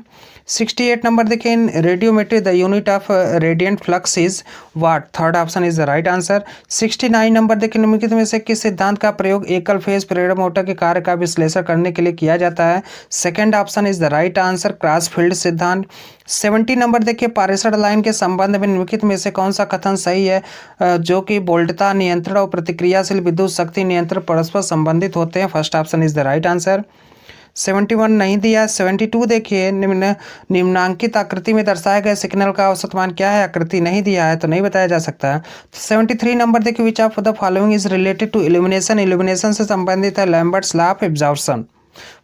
A: 68 number देखिए, in radiometry the unit of radiant flux is watt, third option is the right answer. 69 number देखिए, निम्नलिखित में से किस सिद्धांत का प्रयोग एकल फेज प्रेरण मोटर के कार्य का विश्लेषण करने के लिए किया जाता है, second option is the right answer, cross field सिद्धांत। 70 नंबर देखिए, पारेषण लाइन के संबंध में निम्नलिखित में से कौन सा कथन सही है, जो कि वोल्टता नियंत्रण और प्रतिक्रियाशील विद्युत शक्ति नियंत्रण परस्पर संबंधित होते हैं, first option is the right answer. 71 नहीं दिया। 72 देखिए, निम्नांकित आकृति में दर्शाए गए सिग्नल का औसत मान क्या है, आकृति नहीं दिया है तो नहीं बताया जा सकता है। 73 नंबर देखिए, which of the following is related to illumination, illumination से संबंधित है Lambert's law of absorption,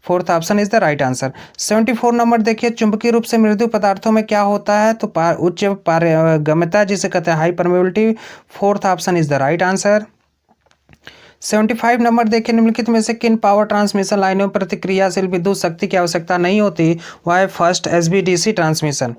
A: fourth option is the right answer. 74 number देखिए, चुंबकीय रूप से मृदु पदार्थों में क्या होता है, तो उच्च पारगम्यता जिसे कहते हैं high permeability, fourth option is the right answer. 75 number देखिए, निम्नलिखित में से किन पावर ट्रांसमिशन लाइनों में प्रतिक्रियाशील विद्युत शक्ति की आवश्यकता नहीं होती, वह है फर्स्ट एसबीडीसी ट्रांसमिशन।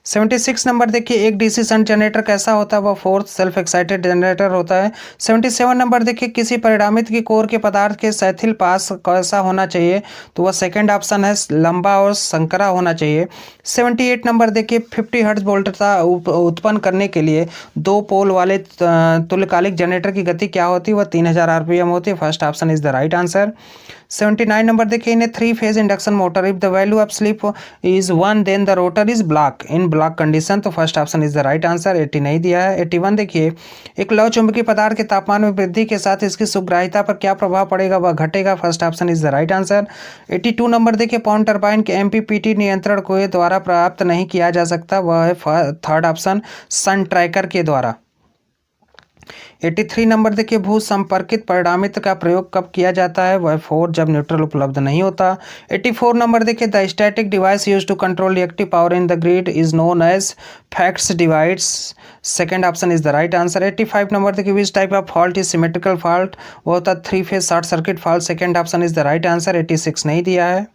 A: 76 नंबर देखिए, एक डीसी शंट जनरेटर कैसा होता है, वह फोर्थ सेल्फ एक्साइटेड जनरेटर होता है। 77 नंबर देखिए, किसी परिणामित की कोर के पदार्थ के शैथिल पास कैसा होना चाहिए, तो वह सेकंड ऑप्शन है, लंबा और संकरा होना चाहिए। 78 नंबर देखिए, 50 हर्ट्ज वोल्टता उत्पन्न करने के लिए दो पोल वाले तुल्यकालिक जनरेटर की गति क्या होती है, वह 3000 आरपीएम होती है, first option is the right answer. 79 number देखिए, in a 3 phase induction motor if the value of slip is 1 then the rotor is block in block condition, तो first option is the right answer. 80 नहीं दिया है। 81 देखिए, एक लौ चुंबकीय पदार्थ के तापमान में वृद्धि के साथ इसकी सुग्राहिता पर क्या प्रभाव पड़ेगा, वह घटेगा, first option is the right answer. 82 number देखिए, पवन टरबाइन के एमपीपीटी नियंत्रण को द्वारा प्राप्त नहीं किया जा सकता, वह है थर्ड ऑप्शन, सन ट्रैकर के द्वारा। 83 नंबर देखिए, भू संपर्कित परिणामित का प्रयोग कब किया जाता है, वह 4 जब न्यूट्रल उपलब्ध नहीं होता। 84 नंबर देखिए, the static device use to control reactive power in the grid is known as FACTS device, second option is the right answer. 85 number देखिए, which type of fault is symmetrical fault, वो होता है 3 phase short circuit fault, second option is the right answer. 86 नहीं दिया है।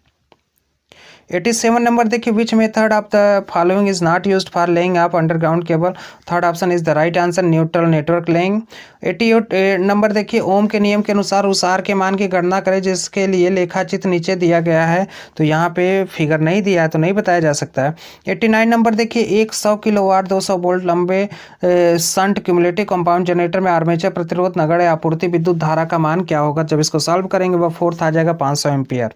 A: 87 नंबर देखिए, which method of the following is not used for laying of underground cable, third option is the right answer, neutral network laying. 88 number देखिए, ओम के नियम के अनुसार उसार के मान की गणना करें, जिसके लिए लेखाचित्र नीचे दिया गया है, तो यहाँ पे फिगर नहीं दिया है तो नहीं बताया जा सकता है। 89 नंबर देखिए, एक 100 किलोवाट 200 वोल्ट लंबे संट क्यूमुलेटिव कंपाउंड जनरेटर में आर्मेचर प्रतिरोध नगण्य आपूर्ति विद्युत धारा का मान क्या होगा, जब इसको सॉल्व करेंगे वह फोर्थ आ जाएगा 500 एम्पियर।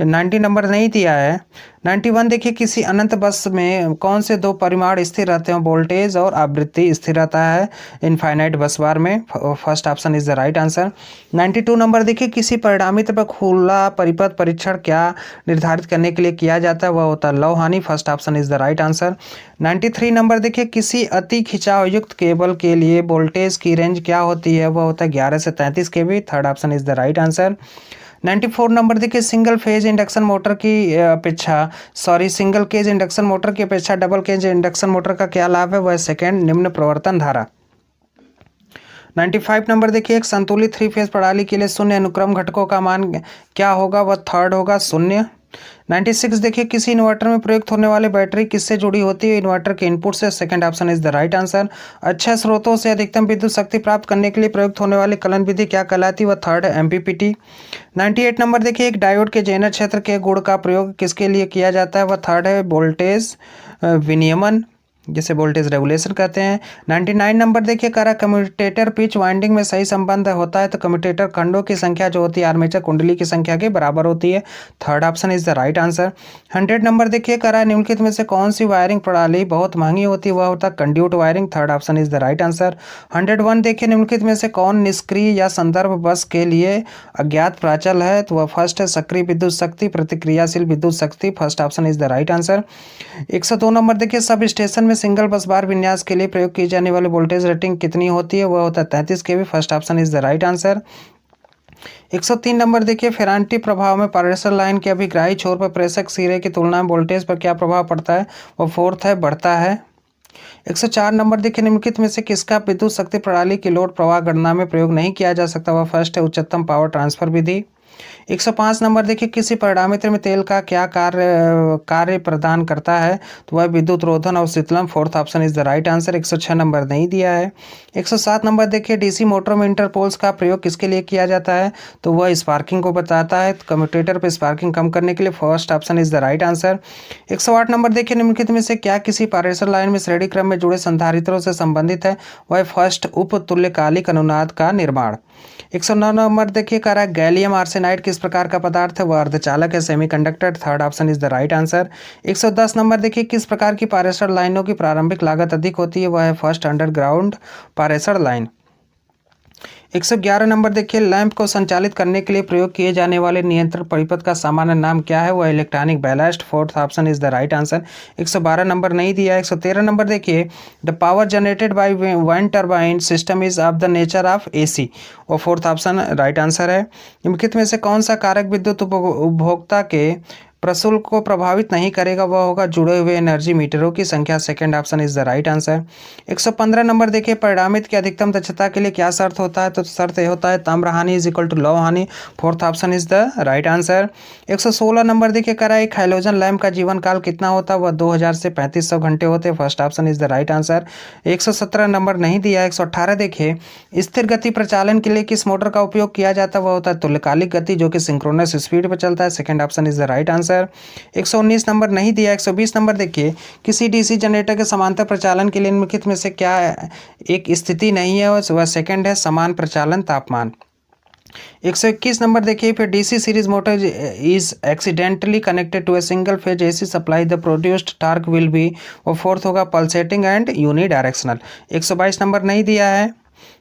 A: 90 नंबर नहीं दिया है। 91 देखिए, किसी अनंत बस में कौन से दो परिमाण स्थिर रहते हैं, वोल्टेज और आवृत्ति स्थिर रहता है इनफाइनाइट बस बार में, first option is the right answer. 92 number देखिए, किसी परिणामित पर खुला परिपथ परीक्षण क्या निर्धारित करने के लिए किया जाता है, वह होता है लौ हानि, first option is the right answer. 93 number देखिए, किसी अति खिंचाव युक्त केबल के लिए वोल्टेज की रेंज क्या होती है, वह होता है 11 से 33 kV, third option is the right answer. 94 number देखिए, सिंगल केज इंडक्शन मोटर की अपेक्षा डबल केज इंडक्शन मोटर का क्या लाभ है, वह सेकंड, निम्न प्रवर्तन धारा। 95 नंबर देखिए, एक संतुलित 3 फेज प्रणाली के लिए शून्य अनुक्रम घटकों का मान क्या होगा, वह थर्ड होगा, शून्य। 96 देखिए, किसी इन्वर्टर में प्रयुक्त होने वाली बैटरी किससे जुड़ी होती है, इन्वर्टर के इनपुट से, second option is the right answer. अच्छे स्रोतों से अधिकतम विद्युत शक्ति प्राप्त करने के लिए प्रयुक्त होने वाली कलन विधि क्या कहलाती है, वह थर्ड है, एमपीपीटी। 98 नंबर देखिए, एक डायोड के जेनर क्षेत्र के गुण का प्रयोग किसके लिए किया जाता है, वह थर्ड है, वोल्टेज विनियमन, जिसे वोल्टेज रेगुलेशन कहते हैं। 99 नंबर देखिए, करा कम्यूटेटर पिच वाइंडिंग में सही संबंध होता है, तो कम्यूटेटर खंडों की संख्या जो होती है आर्मेचर कुंडली की संख्या के बराबर होती है, third option is the right answer. 100 number देखिए, करा निम्नलिखित में से कौन सी वायरिंग प्रणाली बहुत महंगी होती है, वह होता है conduit wiring, third option is the right answer. 101 देखिए, निम्नलिखित में से कौन निष्क्रिय या संदर्भ बस के लिए अज्ञात प्राचल है, तो वह फर्स्ट है, सक्रिय विद्युत शक्ति, प्रतिक्रियाशील विद्युत शक्ति, first option is the right answer. 102 number देखिए, सब स्टेशन में सिंगल बस बार विन्यास के लिए प्रयोग की जाने वाली वोल्टेज रेटिंग कितनी होती है, वह होता है 33 kV, first option is the right answer. 103 number देखिए, फेरांटी प्रभाव में पारेषण लाइन के अभिग्राही छोर पर प्रेषक सिरे की तुलना में वोल्टेज पर क्या प्रभाव पड़ता है, वह फोर्थ है, बढ़ता है। 104 नंबर देखिए, निम्नलिखित में से किसका विद्युत शक्ति प्रणाली की लोड प्रवाह गणना में प्रयोग नहीं किया जा सकता, वह फर्स्ट है, उच्चतम पावर ट्रांसफर विधि। 105 नंबर देखिए, किसी परिणामित्र में तेल का क्या कार्य प्रदान करता है, तो वह विद्युत रोधन और शीतलन। Fourth option is the right answer. 106 number नहीं दिया है। 107 नंबर देखिए, डीसी मोटरों में इंटरपोल्स का प्रयोग किसके लिए किया जाता है, तो वह स्पार्किंग को बताता है, कम्यूटेटर पर स्पार्किंग कम करने के लिए। First option is the right answer. 108 number देखिए, निम्नलिखित में से क्या किसी पारेषण लाइन में श्रेणी क्रम में जुड़े संधारित्रों से संबंधित है, वह फर्स्ट उप तुल्यकालिक अनुनाद का निर्माण। 109 नंबर देखिए, कह रहा है गैलियम आर्सेनाइड किस प्रकार का पदार्थ है, वह अर्धचालक है, semiconductor. Third option is the right answer. 110 number देखिए, किस प्रकार की पारेषण लाइनों की प्रारंभिक लागत अधिक होती है, वह है फर्स्ट अंडरग्राउंड पारेषण लाइन। 111 नंबर देखिए, लैंप को संचालित करने के लिए प्रयोग किए जाने वाले नियंत्रण परिपथ का सामान्य नाम क्या है, वह electronic ballast. Fourth option is the right answer. 112 number नहीं दिया। 113 नंबर देखिए, the power generated by wind turbine system is of the nature of AC, और फोर्थ ऑप्शन राइट आंसर है। निम्नलिखित में से कौन सा कारक विद्युत उपभोक्ता के प्रशुल्क को प्रभावित नहीं करेगा, वह होगा जुड़े हुए एनर्जी मीटरों की संख्या। Second option is the right answer. 115 number देखिए, परिणामित की अधिकतम दक्षता के लिए क्या शर्त होता है, तो शर्त यह होता है ताम्र हानि इज इक्वल टू लौह हानि। Fourth option is the right answer. 116 number देखिए, करा एक हैलोजन लैंप का जीवन काल कितना होता है, वह 2000 से 3500 घंटे होते हैं। First option is the right answer. 117 number नहीं दिया। 118 देखिए, स्थिर गति प्रचालन के लिए किस मोटर का उपयोग किया जाता है, वह होता है तुल्यकालिक गति, जो कि सिंक्रोनस स्पीड पर चलता है। Second option is the right answer. 119 number नहीं दिया। 120 नंबर देखिए, किसी डीसी जनरेटर के समांतर प्रचालन के लिए निम्नलिखित में से क्या एक स्थिति नहीं है, वह सेकंड है समान प्रचालन तापमान। 121 नंबर देखिए, फिर DC series motor is accidentally connected to a single phase AC supply, the produced torque will be, और फोर्थ होगा पल्सेटिंग एंड यूनिडायरेक्शनल। 122 नंबर नहीं दिया है।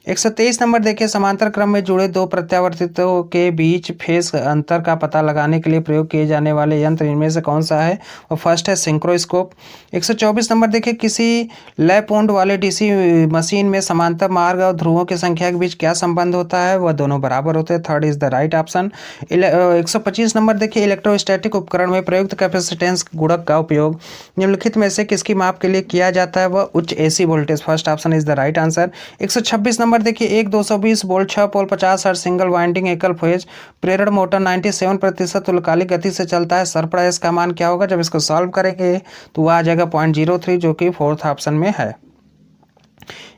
A: 123 नंबर देखिए, समांतर क्रम में जुड़े दो प्रत्यावर्तितों के बीच फेज अंतर का पता लगाने के लिए प्रयोग किए जाने वाले यंत्र इनमें से कौन सा है, और फर्स्ट है सिंक्रोस्कोप। 124 नंबर देखिए, किसी लैप वुंड वाले डीसी मशीन में समांतर मार्ग और ध्रुवों की संख्या के बीच क्या संबंध होता है, वह दोनों बराबर होते हैं। Third is the right option. 125 number देखिए, इलेक्ट्रोस्टैटिक उपकरण में प्रयुक्त कैपेसिटेंस गुणक का उपयोग निम्नलिखित में से किसकी माप के लिए किया जाता है, वह उच्च AC voltage. First option is the right answer. 126 number देखिए, एक 220 वोल्ट 6 पोल 50 हर्ट्ज सिंगल वाइंडिंग एकल फेज प्रेरण मोटर 97% तुल्यकालिक गति से चलता है। सरप्राइज इसका मान क्या होगा, जब इसको सॉल्व करेंगे तो वह आ जाएगा 0.03, जो कि फोर्थ ऑप्शन में है।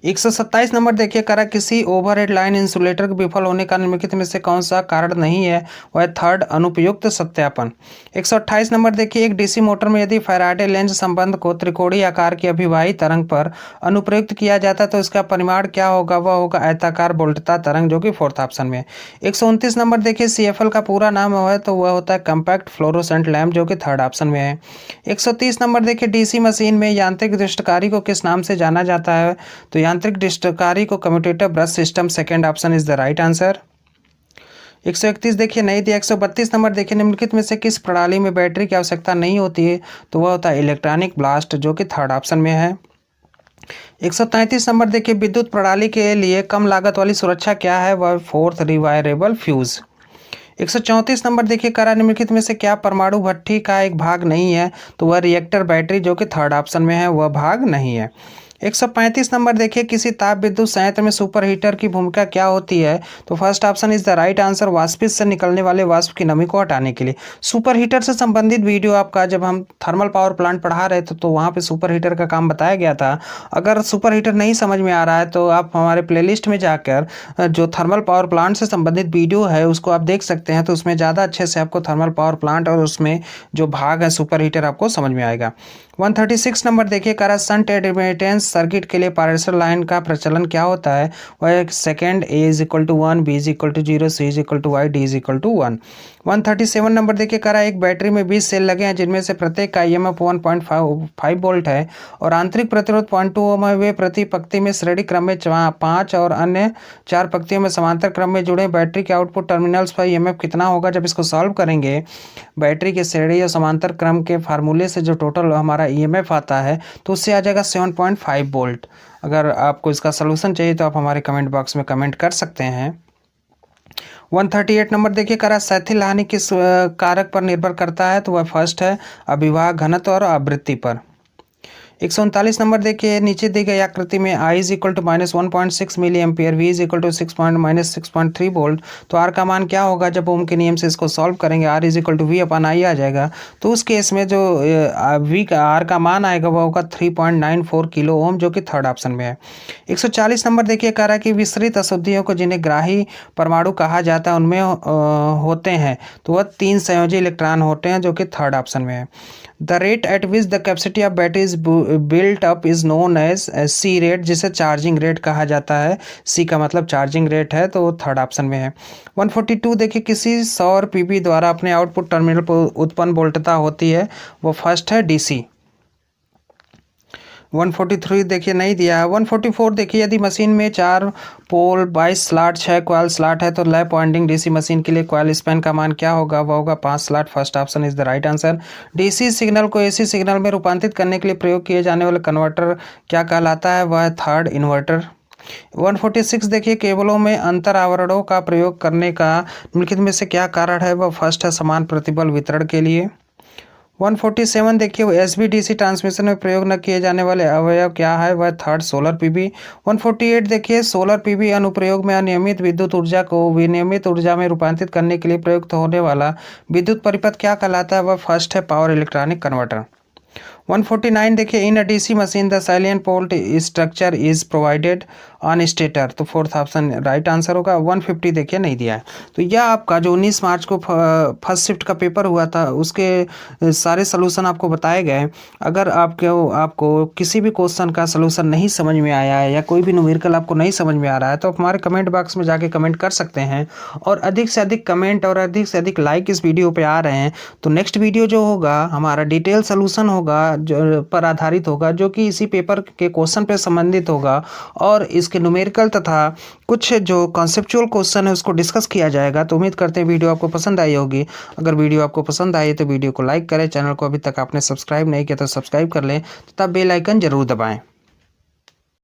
A: 127 नंबर देखिए, करा किसी ओवरहेड लाइन इंसुलेटर के विफल होने का निम्नलिखित में से कौन सा कारण नहीं है, वह थर्ड अनुपयुक्त सत्यापन। 128 नंबर देखिए, एक डीसी मोटर में यदि फैराडे लेंज संबंध को त्रिकोणीय आकार की अभिवाही तरंग पर अनुप्रयुक्त किया जाता है तो इसका परिमाण क्या होगा, वह होगा आयताकार बोल्टता तरंग, जो कि फोर्थ ऑप्शन में। 129 नंबर देखिए, CFL का पूरा नाम है तो वह होता है कम्पैक्ट फ्लोरोसेंट लैम्प, जो कि थर्ड ऑप्शन में है। 130 नंबर देखिए, डीसी मशीन में यांत्रिक दृष्टकारी को किस नाम से जाना जाता है, तो यांत्रिक दृष्टकारी को commutator brush system. Second option is the right answer. 131 देखिए नहीं दिया। 132 नंबर देखिए, निम्नलिखित में से किस प्रणाली में बैटरी की आवश्यकता नहीं होती है, तो वह होता है इलेक्ट्रॉनिक ब्लास्ट, जो कि थर्ड ऑप्शन में है। 133 नंबर देखिए, विद्युत प्रणाली के लिए कम लागत वाली सुरक्षा क्या है, वह फोर्थ रिवायरेबल फ्यूज। 134 नंबर देखिए, करा निम्नलिखित में से क्या परमाणु भट्ठी का एक भाग नहीं है, तो वह रिएक्टर बैटरी, जो कि थर्ड ऑप्शन में है, वह भाग नहीं है। 135 नंबर देखिए, किसी ताप विद्युत संयंत्र में सुपर हीटर की भूमिका क्या होती है, तो first option is the right answer. वाष्पित से निकलने वाले वाष्प की नमी को हटाने के लिए। सुपर हीटर से संबंधित वीडियो आपका जब हम थर्मल पावर प्लांट पढ़ा रहे थे तो वहाँ पे सुपर हीटर का काम बताया गया था। अगर सुपर हीटर नहीं समझ में आ रहा है तो आप हमारे प्लेलिस्ट में जाकर जो थर्मल पावर प्लांट से संबंधित वीडियो है उसको आप देख सकते हैं, तो उसमें ज़्यादा अच्छे से आपको थर्मल पावर प्लांट और उसमें जो भाग है सुपर हीटर आपको समझ में आएगा। 136 नंबर देखिए, करा शंट एडमिटेंस सर्किट के लिए पारेषण लाइन का प्रचलन क्या होता है, वह second A is equal to 1, B is equal to 0, C is equal to Y, D is equal to 1। 137 number देखिए, करा एक बैटरी में 20 सेल लगे हैं जिनमें से प्रत्येक का EMF 1.5 वोल्ट है और आंतरिक प्रतिरोध 0.2 ओम है। वे प्रति पंक्ति में श्रेणी क्रम में 5 और अन्य 4 पंक्तियों में समांतर क्रम में जुड़े। बैटरी के आउटपुट टर्मिनल्स पर EMF कितना होगा, जब इसको सॉल्व करेंगे बैटरी के श्रेणी और समांतर क्रम के फार्मूले से जो टोटल हमारा EMF आता है तो उससे आ जाएगा 7.5 वोल्ट। अगर आपको इसका सलूशन चाहिए तो आप हमारे कमेंट बॉक्स में कमेंट कर सकते हैं। 138 नंबर देखिए, करा शैथिल हानि किस कारक पर निर्भर करता है, तो वह फर्स्ट है अभिवाह घनत्व और आवृत्ति पर। 139 नंबर देखिए, नीचे दी गई आकृति में I is equal to -1.6 milli ampere, V is equal to 6.3 volt. तो R का मान क्या होगा जब ओम के नियम से इसको सॉल्व करेंगे? R is equal to V upon I आ जाएगा। तो उस केस में जो V का R का मान आएगा वो होगा 3.94 किलो ओम, जो कि थर्ड ऑप्शन में है। 140 नंबर देखिए, कह रहा है कि विस्तृत अशुद्धियों को जिन्हें ग्राही परमाणु कहा जाता है उनमें होते हैं, तो वह 3 संयोजी इलेक्ट्रॉन होते हैं, जो कि थर्ड ऑप्शन में है। The rate at which the capacity of battery is built up is known as C rate, जिसे चार्जिंग रेट कहा जाता है। सी का मतलब चार्जिंग रेट है, तो थर्ड ऑप्शन में है। 142 देखिए, किसी सौर पीवी द्वारा अपने आउटपुट टर्मिनल पर उत्पन्न वोल्टता होती है, वो फर्स्ट है डीसी। 143 देखिए नहीं दिया है। 144 देखिए, यदि मशीन में 4 पोल 22 स्लॉट 6 कॉइल स्लॉट है तो लैप वाइंडिंग डीसी मशीन के लिए कॉइल स्पैन का मान क्या होगा? वह होगा 5 slot. First option is the right answer. DC signal को एसी सिग्नल में रूपांतरित करने के लिए प्रयोग किए जाने वाला कन्वर्टर क्या कहलाता है? वह है थर्ड इन्वर्टर। 146 देखिए, केबलों में अंतर आवरणों का प्रयोग करने का निम्नलिखित में से क्या कारण है? वह फर्स्ट है समान प्रतिबल वितरण के लिए। 147 देखिए, एसबीडीसी ट्रांसमिशन में प्रयोग न किए जाने वाले अवयव क्या है? वह थर्ड सोलर पीवी। 148 देखिए, सोलर पीवी अनुप्रयोग में अनियमित विद्युत ऊर्जा को विनियमित ऊर्जा में रूपांतरित करने के लिए प्रयुक्त होने वाला विद्युत परिपथ क्या कहलाता है? वह फर्स्ट है पावर इलेक्ट्रॉनिक कन्वर्टर। 149 देखिए, in a DC machine the salient pole structure is provided on stator, तो फोर्थ ऑप्शन राइट आंसर होगा। 150 देखिए नहीं दिया है। तो यह आपका जो 19 मार्च को फर्स्ट शिफ्ट का पेपर हुआ था उसके सारे सलूशन आपको बताए गए। अगर आपको किसी भी क्वेश्चन का सलूशन नहीं समझ में आया है या कोई भी न्यूमेरिकल आपको नहीं समझ में आ रहा है तो आप हमारे कमेंट बॉक्स में जाके कमेंट कर सकते हैं, और अधिक से अधिक कमेंट और अधिक से अधिक लाइक इस वीडियो पे आ रहे हैं तो नेक्स्ट वीडियो जो होगा हमारा डिटेल सलूशन होगा जो पर आधारित होगा, जो कि इसी पेपर के क्वेश्चन पे संबंधित होगा, और इसके न्यूमेरिकल तथा कुछ जो कॉन्सेप्चुअल क्वेश्चन है उसको डिस्कस किया जाएगा। तो उम्मीद करते हैं वीडियो आपको पसंद आई होगी। अगर वीडियो आपको पसंद आई तो वीडियो को लाइक करें, चैनल को अभी तक आपने सब्सक्राइब नहीं किया तो सब्सक्राइब कर लें तथा बेल आइकन जरूर दबाएं।